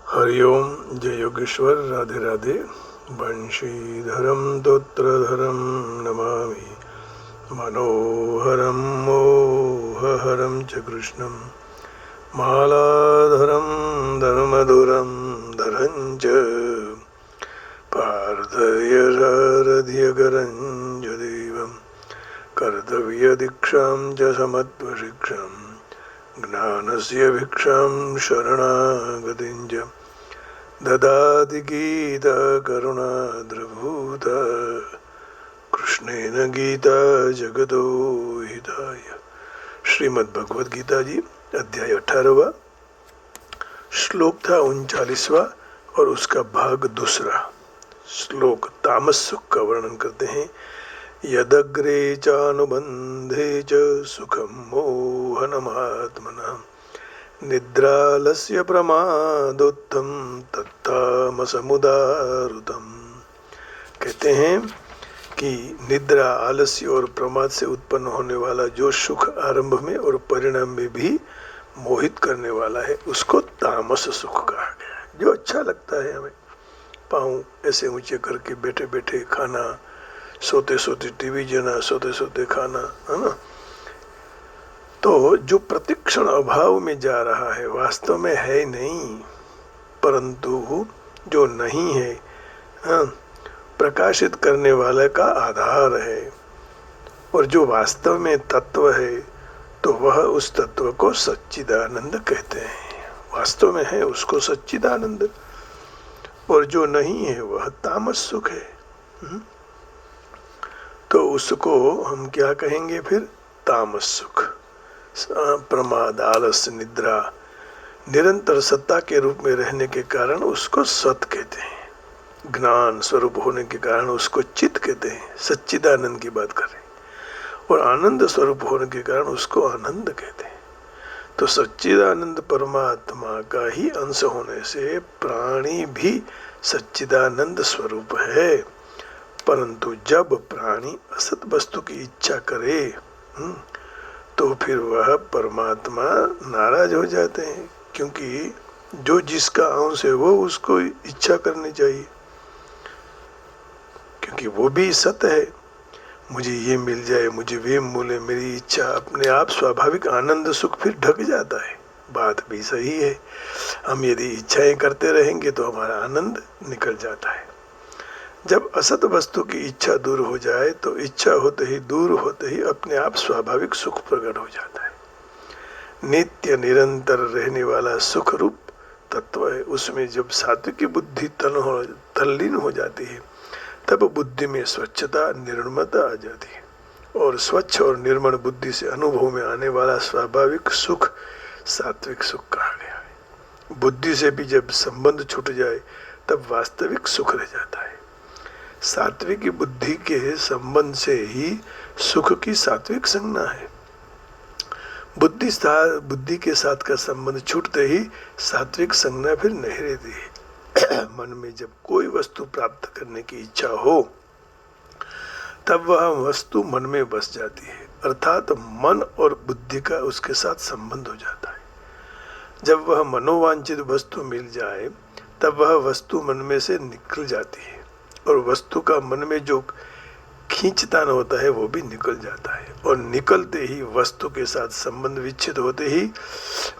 हरिओम। जय योगेश्वर। राधे राधे। बंशीधरम तोत्रधरम नमामि मनोहरम मोहहरम च कृष्णं मालाधरम धर्मधुरम धरं च पार्थयसारथ्यकरं च देवं कर्तव्यदीक्षां च समत्वशिक्षां ज्ञानस्य भिक्षां शरणागतिं च ददाति गीता करुणाद्रभूत कृष्णेन गीता जगतो हिताय। श्रीमद् भगवद गीता जी अध्याय 18वां, श्लोक था 39वां और उसका भाग दूसरा। श्लोक तामस सुख का वर्णन करते हैं। यदग्रे चानुबंधे च सुखम मोहनमात्मना निद्रालस्य प्रमादोत्तम तत्तामसमुदारुतम। कहते हैं कि निद्रा, आलस्य और प्रमाद से उत्पन्न होने वाला जो सुख आरंभ में और परिणाम में भी मोहित करने वाला है उसको तामस सुख कहा गया है। जो अच्छा लगता है हमें, पाँव ऐसे ऊंचे करके बैठे बैठे खाना, सोते सोते टीवी जना, सोते सोते खाना, है ना। तो जो प्रतिक्षण अभाव में जा रहा है वास्तव में है नहीं, परंतु जो नहीं है, हाँ, प्रकाशित करने वाले का आधार है। और जो वास्तव में तत्व है तो वह उस तत्व को सच्चिदानंद कहते हैं। वास्तव में है उसको सच्चिदानंद, और जो नहीं है वह तामस सुख है। तो उसको हम क्या कहेंगे फिर? तामस सुख। प्रमाद, आलस्य, निद्रा निरंतर सत्ता के रूप में रहने के कारण उसको सत कहते हैं। ज्ञान स्वरूप होने के कारण उसको चित कहते हैं, सच्चिदानंद की बात करें। और आनंद स्वरूप होने के कारण उसको आनंद कहते हैं। तो सच्चिदानंद परमात्मा का ही अंश होने से प्राणी भी सच्चिदानंद स्वरूप है। परंतु जब प्राणी असत वस्तु की इच्छा करे तो फिर वह परमात्मा नाराज हो जाते हैं, क्योंकि जो जिसका अंश है वो उसको इच्छा करनी चाहिए, क्योंकि वो भी सत्य है। मुझे ये मिल जाए, मुझे वे मिले, मेरी इच्छा अपने आप स्वाभाविक आनंद सुख फिर ढक जाता है। बात भी सही है। हम यदि इच्छाएं करते रहेंगे तो हमारा आनंद निकल जाता है। जब असत वस्तु की इच्छा दूर हो जाए तो इच्छा होते ही, दूर होते ही अपने आप स्वाभाविक सुख प्रकट हो जाता है। नित्य निरंतर रहने वाला सुख रूप तत्व है। उसमें जब सात्विक बुद्धि तल्लीन हो जाती है तब बुद्धि में स्वच्छता, निर्मलता आ जाती है। और स्वच्छ और निर्मल बुद्धि से अनुभव में आने वाला स्वाभाविक सुख सात्विक सुख कहा गया है। बुद्धि से भी जब संबंध छूट जाए तब वास्तविक सुख रह जाता है। सात्विक बुद्धि के संबंध से ही सुख की सात्विक संज्ञा है। बुद्धि के साथ का संबंध छूटते ही सात्विक संज्ञा फिर नहीं रहती है। मन में जब कोई वस्तु प्राप्त करने की इच्छा हो तब वह वस्तु मन में बस जाती है, अर्थात मन और बुद्धि का उसके साथ संबंध हो जाता है। जब वह मनोवांछित वस्तु मिल जाए तब वह वस्तु मन में से निकल जाती है, और वस्तु का मन में जो खींचतान होता है वो भी निकल जाता है। और निकलते ही वस्तु के साथ संबंध विच्छेद होते ही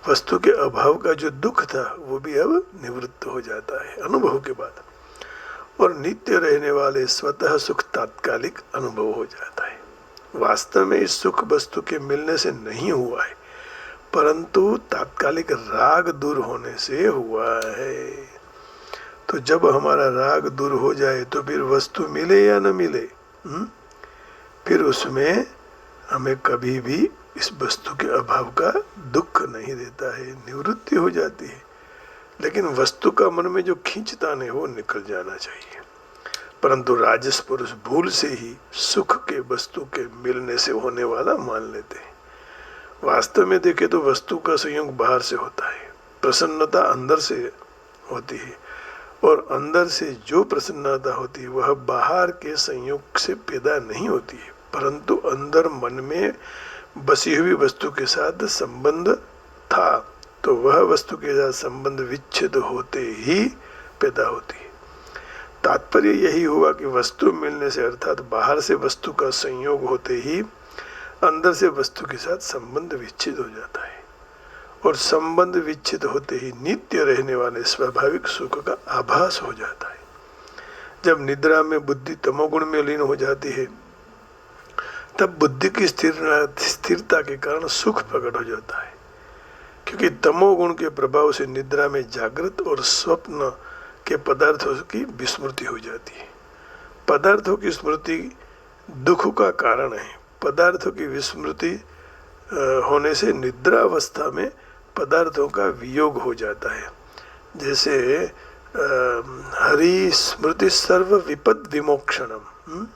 वस्तु के अभाव का जो दुख था वो भी अब निवृत्त हो जाता है अनुभव के बाद। और नित्य रहने वाले स्वतः सुख तात्कालिक अनुभव हो जाता है। वास्तव में इस सुख वस्तु के मिलने से नहीं हुआ है, परंतु तात्कालिक राग दूर होने से हुआ है। तो जब हमारा राग दूर हो जाए तो फिर वस्तु मिले या न मिले, फिर उसमें हमें कभी भी इस वस्तु के अभाव का दुख नहीं देता है, निवृत्ति हो जाती है। लेकिन वस्तु का मन में जो खींचतान है वो निकल जाना चाहिए। परंतु राजस पुरुष भूल से ही सुख के वस्तु के मिलने से होने वाला मान लेते हैं। वास्तव में देखे तो वस्तु का संयोग बाहर से होता है, प्रसन्नता अंदर से होती है, और अंदर से जो प्रसन्नता होती है वह बाहर के संयोग से पैदा नहीं होती है, परंतु अंदर मन में बसी हुई वस्तु के साथ संबंध था तो वह वस्तु के साथ संबंध विच्छेद होते ही पैदा होती है। तात्पर्य यही हुआ कि वस्तु मिलने से अर्थात बाहर से वस्तु का संयोग होते ही अंदर से वस्तु के साथ संबंध विच्छेद हो जाता है, और संबंध विच्छेद होते ही नित्य रहने वाले स्वाभाविक सुख का आभास हो जाता है। जब निद्रा में बुद्धि तमोगुण में लीन हो जाती है तब बुद्धि की स्थिरता के कारण सुख प्रकट हो जाता है, क्योंकि तमोगुण के प्रभाव से निद्रा में जागृत और स्वप्न के पदार्थों की विस्मृति हो जाती है। पदार्थों की स्मृति दुख का कारण है। पदार्थों की विस्मृति होने से निद्रा अवस्था में पदार्थों का वियोग हो जाता है। जैसे हरि स्मृति सर्व विपद विमोक्षणम,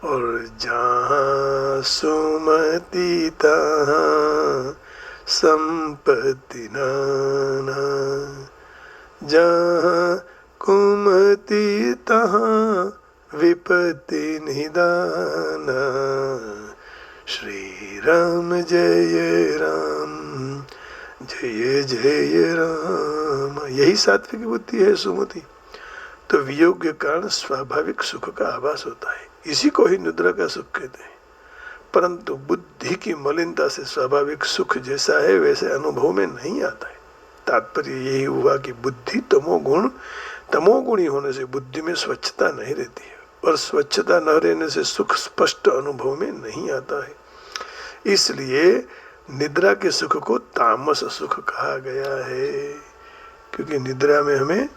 और जहाँ सुमति तहाँ संपत्ति नाना, जहाँ कुमति तहाँ विपत्ति निदाना। श्री राम जय राम जय जय राम, यही सात्विक बुद्धि है सुमति। तो वियोग के कारण स्वाभाविक सुख का आभास होता है, इसी को ही निद्रा का सुख कहते हैं। परंतु बुद्धि की मलिनता से स्वाभाविक सुख जैसा है वैसे अनुभव में नहीं आता है। तात्पर्य यही हुआ कि बुद्धि तमोगुणी होने से बुद्धि में स्वच्छता नहीं रहती है, और स्वच्छता न रहने से सुख स्पष्ट अनुभव में नहीं आता है। इसलिए निद्रा के सुख को तामस सुख कहा गया है, क्योंकि निद्रा में हमें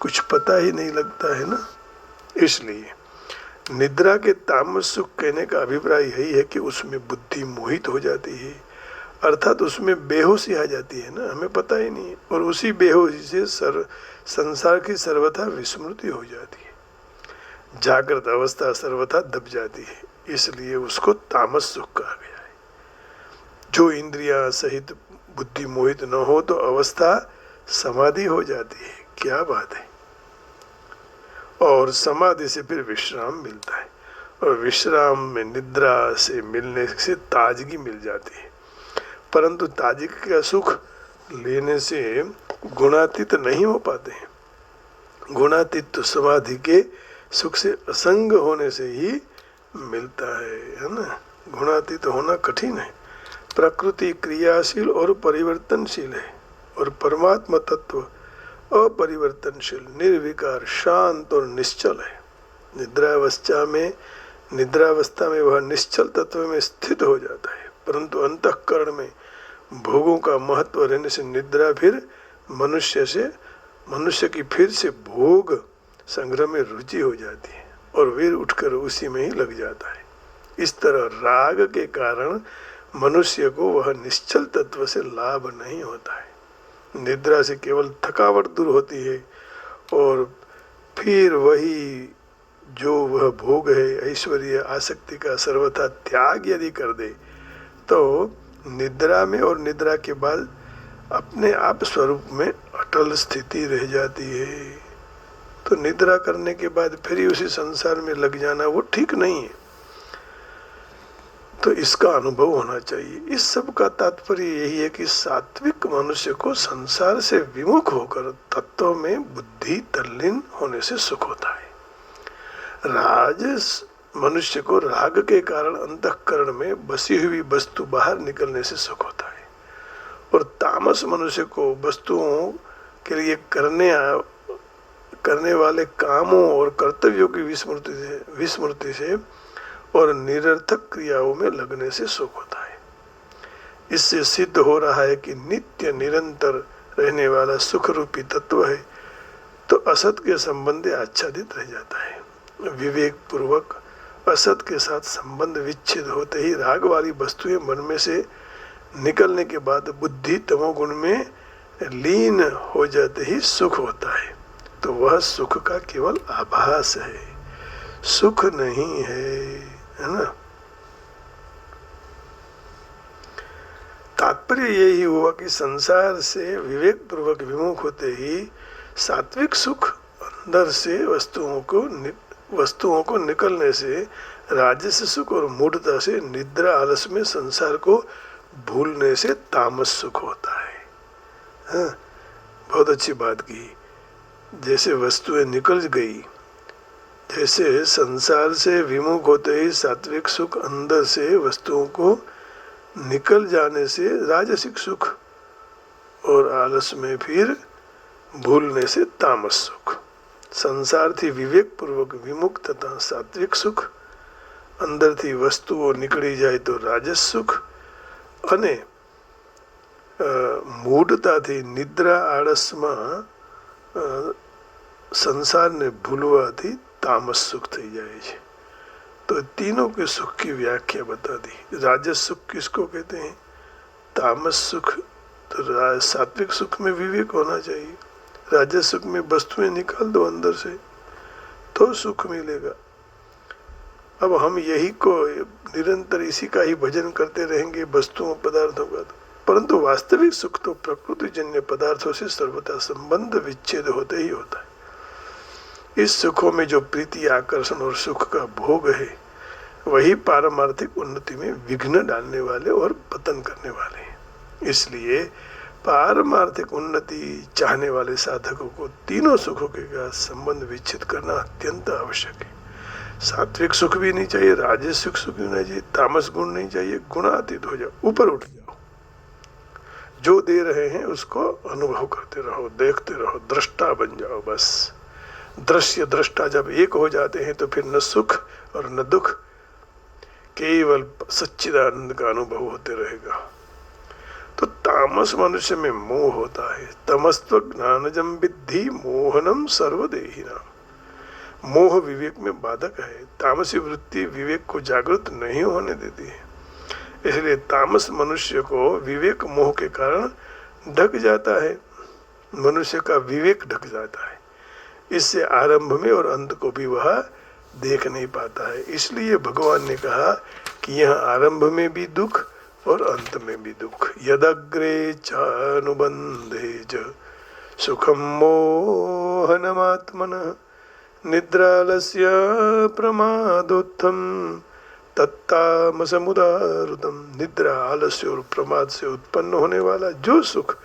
कुछ पता ही नहीं लगता है ना। इसलिए निद्रा के तामस सुख कहने का अभिप्राय यही है कि उसमें बुद्धि मोहित हो जाती है, अर्थात उसमें बेहोशी आ जाती है ना, हमें पता ही नहीं है, और उसी बेहोशी से संसार की सर्वथा विस्मृति हो जाती है। जागृत अवस्था सर्वथा दब जाती है, इसलिए उसको तामस सुख कहा गया है। जो इंद्रियां सहित बुद्धि मोहित न हो तो अवस्था समाधि हो जाती है। क्या बात है। और समाधि से फिर विश्राम मिलता है, और विश्राम में निद्रा से मिलने से ताजगी मिल जाती है। परंतु ताजगी का सुख लेने से गुणातीत नहीं हो पाते हैं। गुणातीत तो समाधि के सुख से असंग होने से ही मिलता है ना। गुणातीत होना कठिन है। प्रकृति क्रियाशील और परिवर्तनशील है, और परमात्मा तत्व अपरिवर्तनशील, निर्विकार, शांत और निश्चल है। निद्रावस्था में वह निश्चल तत्व में स्थित हो जाता है, परंतु अंतःकरण में भोगों का महत्व रहने से निद्रा फिर मनुष्य की फिर से भोग संग्रह में रुचि हो जाती है, और वीर उठकर उसी में ही लग जाता है। इस तरह राग के कारण मनुष्य को वह निश्चल तत्व से लाभ नहीं होता है। निद्रा से केवल थकावट दूर होती है, और फिर वही जो वह भोग है, ऐश्वर्य, आसक्ति का सर्वथा त्याग यदि कर दे तो निद्रा में और निद्रा के बाद अपने आप स्वरूप में अटल स्थिति रह जाती है। तो निद्रा करने के बाद फिर ही उसी संसार में लग जाना वो ठीक नहीं है। तो इसका अनुभव होना चाहिए। इस सब का तात्पर्य यही है कि सात्विक मनुष्य को संसार से विमुख होकर तत्व में बुद्धि तल्लीन होने से सुख होता है। राजस मनुष्य को राग के कारण अंतःकरण में बसी हुई वस्तु बाहर निकलने से सुख होता है, और तामस मनुष्य को वस्तुओं के लिए करने वाले कामों और कर्तव्यों की विस्मृति से और निरर्थक क्रियाओं में लगने से सुख होता है। इससे सिद्ध हो रहा है कि नित्य निरंतर रहने वाला सुख रूपी तत्व है, तो असत के संबंध आच्छादित रह जाता है। विवेक पूर्वक असत के साथ संबंध विच्छेद होते ही राग वाली वस्तुएं मन में से निकलने के बाद बुद्धि तमोगुण में लीन हो जाते ही सुख होता है। तो वह सुख का केवल आभास है, सुख नहीं है ना। तात्पर्य यही हुआ कि संसार से विवेक पूर्वक विमुख होते ही सात्विक सुख अंदर से वस्तुओं को निकलने से राजस सुख और मूढ़ता से निद्रा आलस में संसार को भूलने से तामस सुख होता है। हाँ, बहुत अच्छी बात की। जैसे वस्तुएं निकल गई, जैसे संसार से विमुख होते ही सात्विक सुख अंदर से वस्तुओं को निकल जाने से राजसिक सुख, और आलस में फिर भूलने से तामस सुख। संसार थी विवेक पूर्वक विमुख तथा सात्विक सुख, अंदर थी वस्तुओं निकली जाए तो राजस सुख, અને મૂઢતાથી નિદ્રા આળસમાં સંસારને ભૂલવાથી तामस सुख થઈ જાય છે। तो तीनों के सुख की व्याख्या बता दी। राजस सुख किसको कहते हैं? तामस सुख तो सात्विक सुख में विवेक होना चाहिए, राजस सुख में वस्तुएं निकाल दो अंदर से तो सुख मिलेगा। अब हम यही को निरंतर इसी का ही भजन करते रहेंगे वस्तुओं पदार्थों का, परंतु वास्तविक सुख तो प्रकृति जन्य पदार्थों से सर्वथा संबंध विच्छेद होते ही होता है। इस सुखों में जो प्रीति आकर्षण और सुख का भोग है वही पारमार्थिक उन्नति में विघ्न डालने वाले और पतन करने वाले हैं। इसलिए पारमार्थिक उन्नति चाहने वाले साधकों को तीनों सुखों के संबंध विच्छेद करना अत्यंत आवश्यक है। सात्विक सुख भी नहीं चाहिए, राजसिक सुख भी नहीं चाहिए, तामस गुण नहीं चाहिए, गुणातीत हो जाओ, ऊपर उठ जाओ। जो दे रहे हैं उसको अनुभव करते रहो, देखते रहो, दृष्टा बन जाओ। बस दृश्य दृष्टा जब एक हो जाते हैं तो फिर न सुख और न दुख, केवल सच्चिदानंद का अनुभव होते रहेगा। तो तामस मनुष्य में मोह होता है। तमस्त्व ज्ञानजम विद्धि मोहनम सर्वदेहिनाम। मोह विवेक में बाधक है। तामसी वृत्ति विवेक को जागृत नहीं होने देती है। इसलिए तामस मनुष्य को विवेक मोह के कारण ढक जाता है। मनुष्य का विवेक ढक जाता है, इससे आरंभ में और अंत को भी वह देख नहीं पाता है। इसलिए भगवान ने कहा कि यह आरंभ में भी दुख और अंत में भी दुख। यदग्रे चानुबंधे च सुखम मोहनमात्मनः निद्रालस्य प्रमादोत्थम तत्तामसमुदारुतम। निद्रा, आलस्य और प्रमाद से उत्पन्न होने वाला जो सुख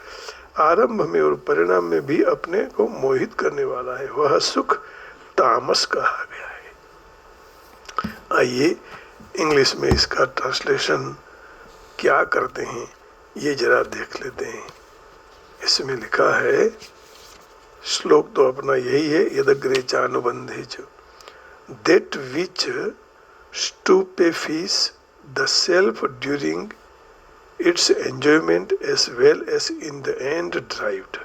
आरंभ में और परिणाम में भी अपने को मोहित करने वाला है वह सुख तामस कहा गया है। आइए इंग्लिश में इसका ट्रांसलेशन क्या करते हैं ये जरा देख लेते हैं। इसमें लिखा है, श्लोक तो अपना यही है, यदग्रे चानुबंधे च, that which stupefies the self during its enjoyment as well as in the end derived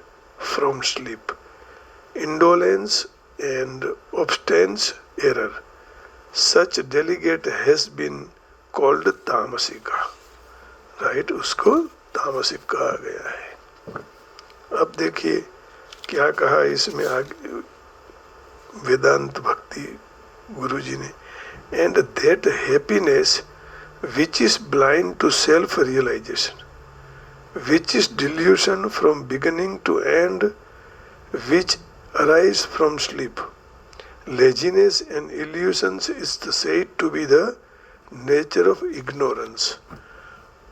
from sleep, indolence and obstinance error. Such delegate has been called तामसिका। राइट, उसको तामसिक कहा गया है। अब देखिए क्या कहा इसमें आगे वेदांत भक्ति गुरु जी ने। And that happiness which is blind to self-realization, which is delusion from beginning to end, which arise from sleep. Laziness and illusions is said to be the nature of ignorance.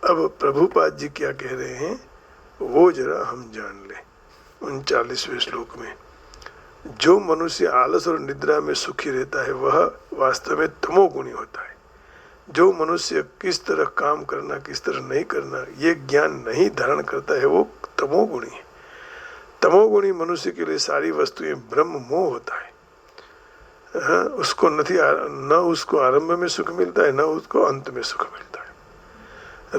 अब प्रभुपाद जी क्या कह रहे हैं वो जरा हम जान लें। 39वें श्लोक में, जो मनुष्य आलस और निद्रा में सुखी रहता है वह वास्तव में तमोगुणी होता है। जो मनुष्य किस तरह काम करना किस तरह नहीं करना ये ज्ञान नहीं धारण करता है वो तमोगुणी है। तमोगुणी मनुष्य के लिए सारी वस्तुएं ब्रह्म मोह होता है। हाँ, उसको न उसको आरंभ में सुख मिलता है न उसको अंत में सुख मिलता है।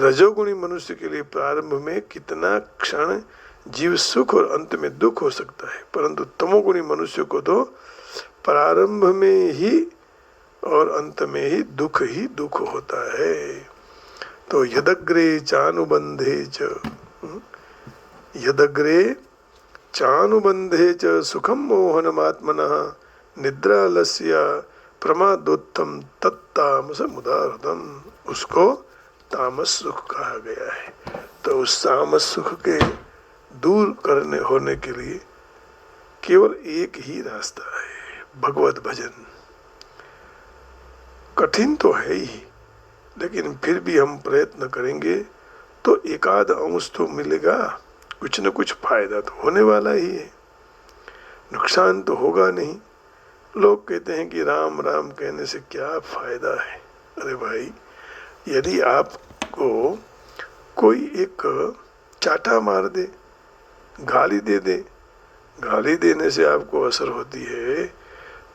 रजोगुणी मनुष्य के लिए प्रारंभ में कितना क्षण जीव सुख और अंत में दुख हो सकता है, परंतु तमोगुणी मनुष्य को तो प्रारंभ में ही और अंत में ही दुख होता है। तो यदग्रे चानुबंधे च, यदग्रे चानुबंधे च सुखम मोहनमात्मनः निद्रालस्य प्रमादोत्थम तत्तामसमुदारतम। उसको तामस सुख कहा गया है। तो उस तामस सुख के दूर करने होने के लिए केवल एक ही रास्ता है, भगवत भजन। कठिन तो है ही, लेकिन फिर भी हम प्रयत्न करेंगे तो एकाध अंश तो मिलेगा। कुछ न कुछ फायदा तो होने वाला ही है, नुकसान तो होगा नहीं। लोग कहते हैं कि राम राम कहने से क्या फायदा है। अरे भाई, यदि आपको कोई एक चाटा मार दे, गाली दे दे, गाली देने से आपको असर होती है,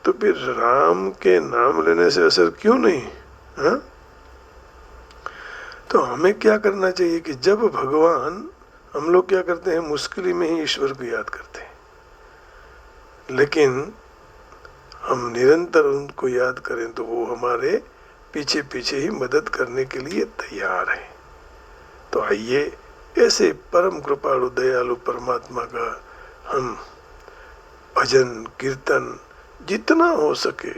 तो फिर राम के नाम लेने से असर क्यों नहीं? हाँ, तो हमें क्या करना चाहिए कि जब भगवान, हम लोग क्या करते हैं, मुश्किल में ही ईश्वर को याद करते हैं, लेकिन हम निरंतर उनको याद करें तो वो हमारे पीछे पीछे ही मदद करने के लिए तैयार है। तो आइए ऐसे परम कृपालु दयालु परमात्मा का हम भजन कीर्तन जितना हो सके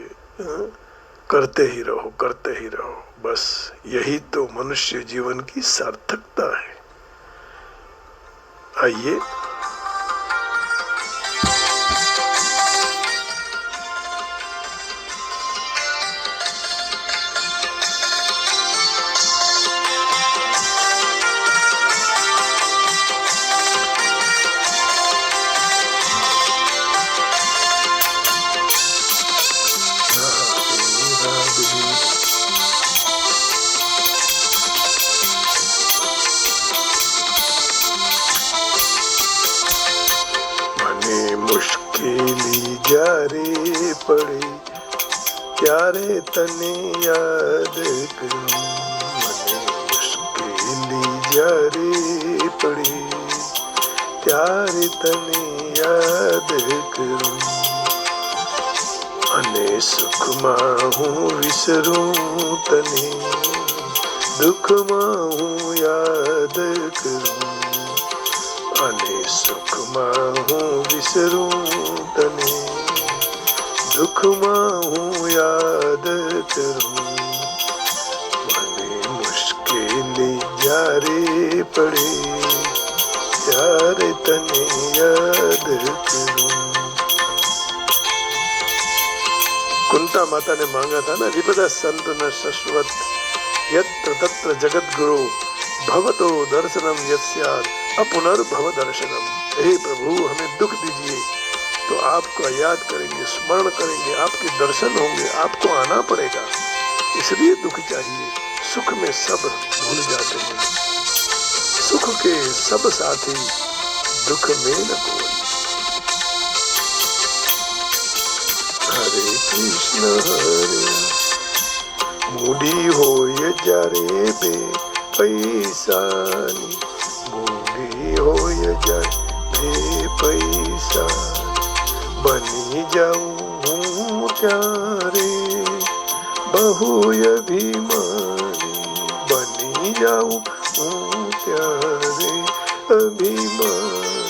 करते ही रहो, करते ही रहो। बस यही तो मनुष्य जीवन की सार्थकता है। आइए मुश्किली जारे पड़े प्यारे तने याद करूं, मने मुश्किली जारे पड़े प्यारे तने याद करूं, अने सुख में हूँ विसरूं तने, दुख में हूँ याद करूं, अने सुख में हूँ विसरूं तने, दुख में हूँ याद करूं, मने मुश्किल जारे पड़े प्यारे तने याद करूं। कुंता माता ने मांगा था ना, विपदा संत न शश्वत यत्र तत्र जगत गुरु भवतो दर्शनम यस्यात् अपुनर्भव दर्शनम। हे प्रभु, हमें दुख दीजिए तो आपको याद करेंगे, स्मरण करेंगे, आपके दर्शन होंगे, आपको आना पड़ेगा, इसलिए दुख चाहिए। सुख में सब भूल जाते हैं, सुख के सब साथी दुख में न कोई। हरे कृष्ण हरे मूडी होय जारे बे पैसानी, मूडी होय जारे पैसा, बनी जाऊं प्यारे बहु अभिमानी, बनी जाऊं प्यारे अभिमानी,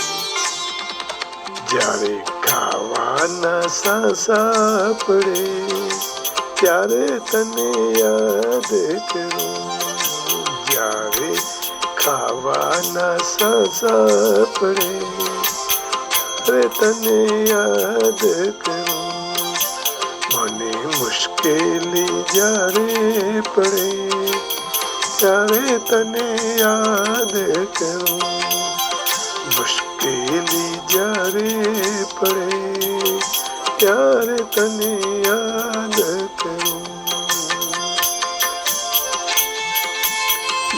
जारे खावाना सासा पड़े प्यारे तने याद करूं, जारे खावाना सासा पड़े प्यारे तने याद करूं, मने मुश्किल जारे पड़े प्यारे तने याद करूं, मुश्किल जारे पड़े प्यारे तने याद करूं।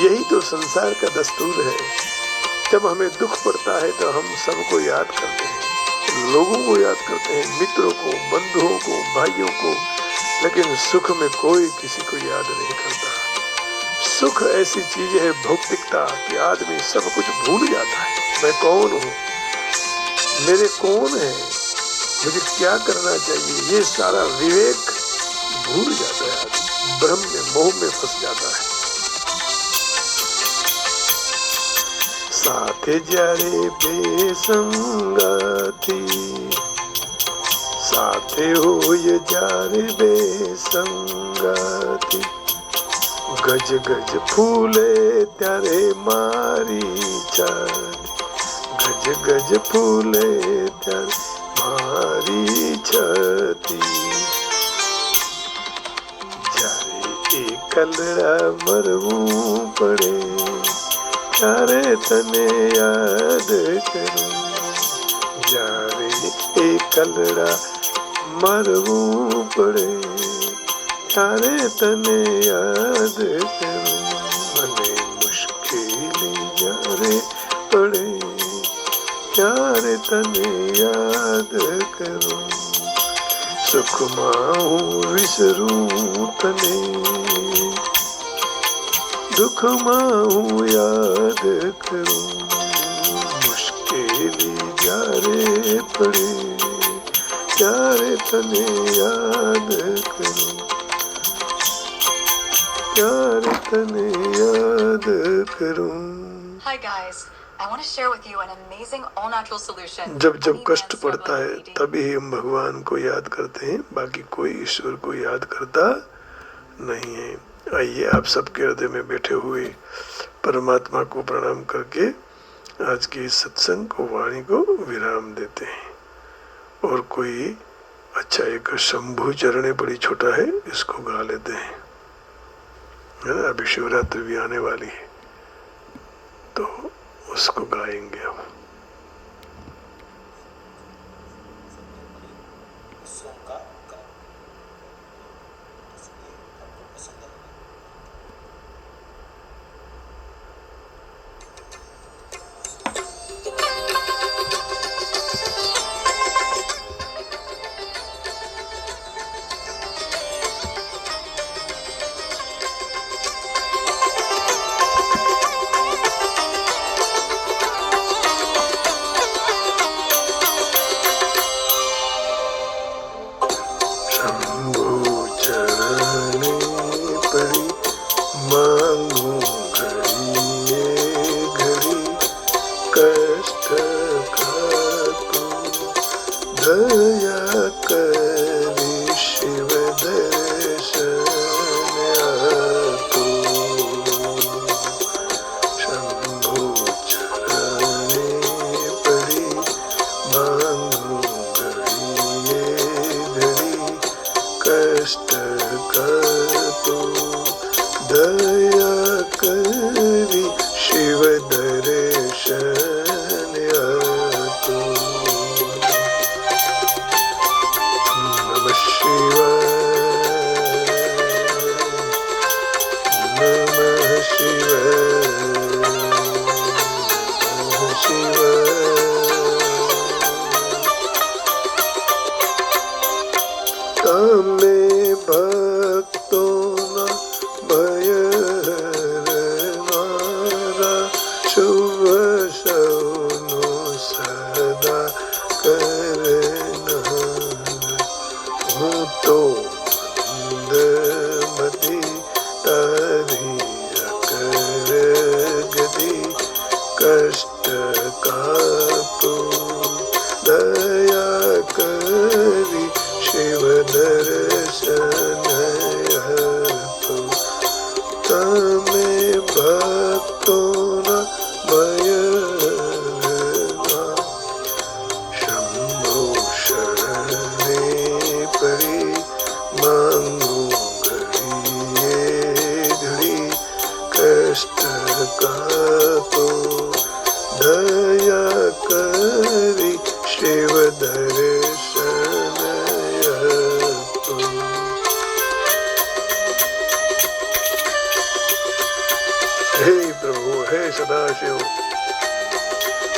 यही तो संसार का दस्तूर है। जब हमें दुख पड़ता है तो हम सबको याद करते हैं, लोगों को याद करते हैं, मित्रों को, बंधुओं को, भाइयों को, लेकिन सुख में कोई किसी को याद नहीं करता। सुख ऐसी चीज है, भौतिकता, कि आदमी सब कुछ भूल जाता है। मैं कौन हूँ, मेरे कौन है, मुझे क्या करना चाहिए, ये सारा विवेक भूल जाता है आदमी, भ्रम में, मोह में फंस जाता है। साथे जारे बेसंगाथी, साथे होय जारे बेसंगाथी, गज गज फूले त्यारे मारी छाती, गज गज फूले त्यारे मारी छाती, जारे एकलड़ा मरवू पड़े ત્યારે તને યાદ કરું, જ્યારે એકલડા મરવું પડે ત્યારે તને યાદ કરું, મને મુશ્કેલી જ્યારે પડે ત્યારે તને યાદ કરું, સુખમાં હું વિસરું તને, દુઃખમાં હું યાદ કરું, મુશ્કેલી જ્યારે પડે ત્યારે તને યાદ કરું, ત્યારે તને યાદ કરું. Hi guys, I want to share with you an amazing all-natural solution. जब जब कष्ट पड़ता है तभी हम भगवान को याद करते हैं, बाकी कोई ईश्वर को याद करता नहीं है. आइए आप सबके हृदय में बैठे हुए परमात्मा को प्रणाम करके आज की सत्संग को वाणी को विराम देते हैं. और कोई अच्छा एक शंभु चरणे बड़ी छोटा है, इसको गा लेते हैं, है ना. अभी शिवरात्रि भी आने वाली है तो उसको गाएंगे हम.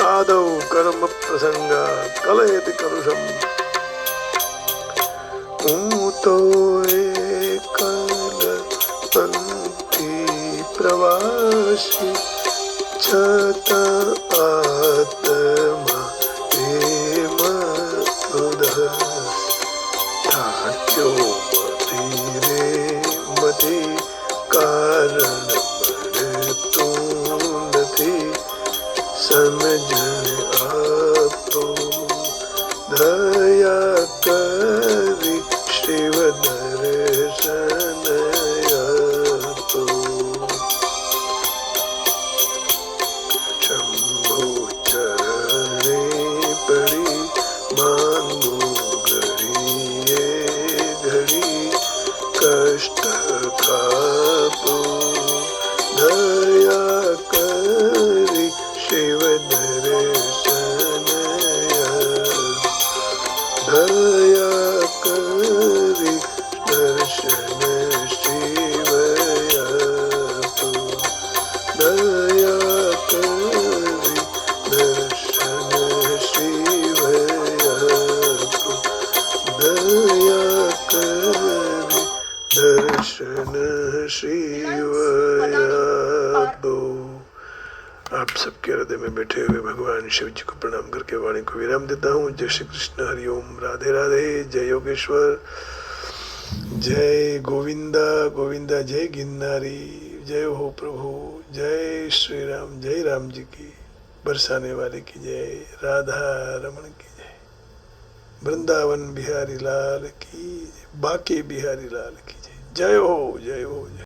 आदौ कर्म प्रसंग कलयति कलुषम. હું તો એકલ પંથી પ્રવાસી, છતાં આત્મા એમ ઉદાસ, થાક્યો મથી રે મથી કારણ મળતું નથી, સમજણ આપો દયા કરી, શિવ દર્શન આપો. શંભુ ચરણે પડી માંગુ ઘડીએ ઘડી, કષ્ટ કાપો દયા કરી, दया करे दर्शन शिवया तो दया करे दर्शन शिवया तो दया करे दर्शन शिवया दो। आप सबके हृदय में बैठे हुए भगवान शिव जी को प्रणाम करके वाणी को विराम देता हूँ। जय श्री कृष्ण, हरिओम, राधे राधे, जय योगेश्वर, जय गोविंदा गोविंदा, जय गिरनारी, जय हो प्रभु, जय श्री राम, जय राम जी की, बरसाने वाले की जय, राधा रमण की जय, वृंदावन बिहारी लाल की, बाके बिहारी लाल की जय, जय हो जय हो जय।